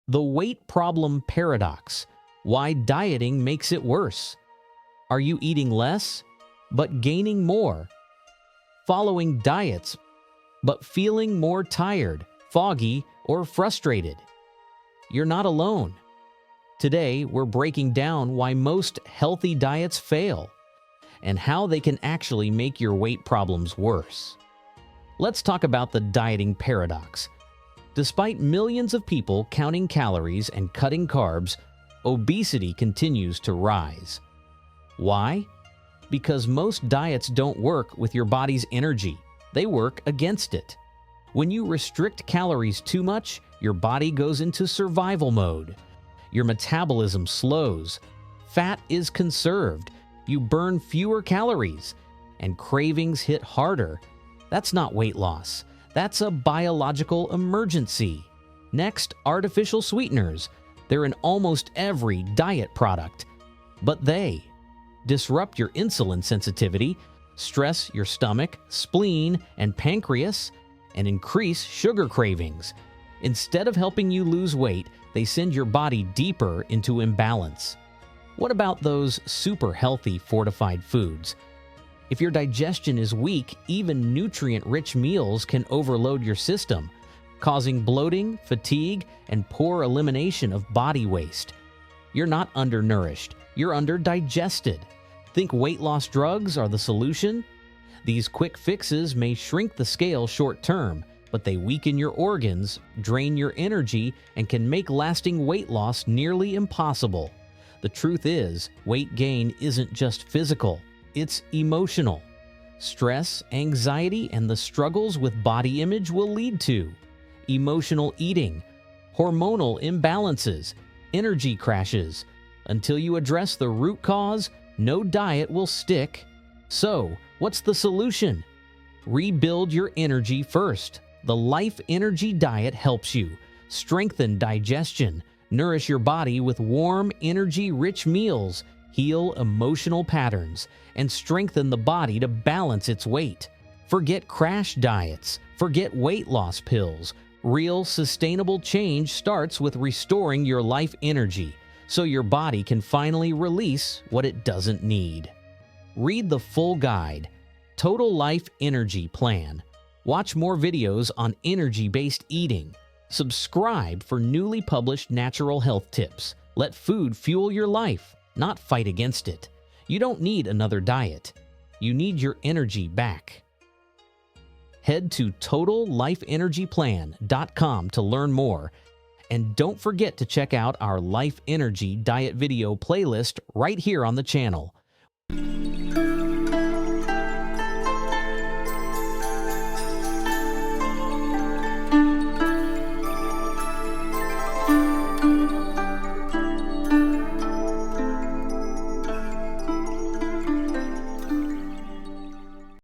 The weight problem paradox. Why dieting makes it worse. Are you eating less, but gaining more? Following diets, but feeling more tired, foggy, or frustrated? You're not alone. Today, we're breaking down why most healthy diets fail and how they can actually make your weight problems worse. Let's talk about the dieting paradox. Despite millions of people counting calories and cutting carbs, obesity continues to rise. Why? Because most diets don't work with your body's energy. They work against it. When you restrict calories too much, your body goes into survival mode. Your metabolism slows. Fat is conserved. You burn fewer calories, and cravings hit harder. That's not weight loss. That's a biological emergency. Next, artificial sweeteners. They're in almost every diet product. But they disrupt your insulin sensitivity, stress your stomach, spleen, and pancreas, and increase sugar cravings. Instead of helping you lose weight, they send your body deeper into imbalance. What about those super healthy fortified foods? If your digestion is weak, even nutrient-rich meals can overload your system, causing bloating, fatigue, and poor elimination of body waste. You're not undernourished, you're underdigested. Think weight loss drugs are the solution? These quick fixes may shrink the scale short-term, but they weaken your organs, drain your energy, and can make lasting weight loss nearly impossible. The truth is, weight gain isn't just physical, it's emotional. Stress, anxiety, and the struggles with body image will lead to emotional eating, hormonal imbalances, energy crashes. Until you address the root cause, no diet will stick. So, what's the solution? Rebuild your energy first. The Life Energy Diet helps you strengthen digestion, nourish your body with warm, energy-rich meals, heal emotional patterns, and strengthen the body to balance its weight. Forget crash diets. Forget weight loss pills. Real, sustainable change starts with restoring your life energy so your body can finally release what it doesn't need. Read the full guide, Total Life Energy Plan. Watch more videos on energy-based eating. Subscribe for newly published natural health tips. Let food fuel your life, not fight against it. You don't need another diet. You need your energy back. Head to TotalLifeEnergyPlan.com to learn more. And don't forget to check out our Life Energy Diet video playlist right here on the channel.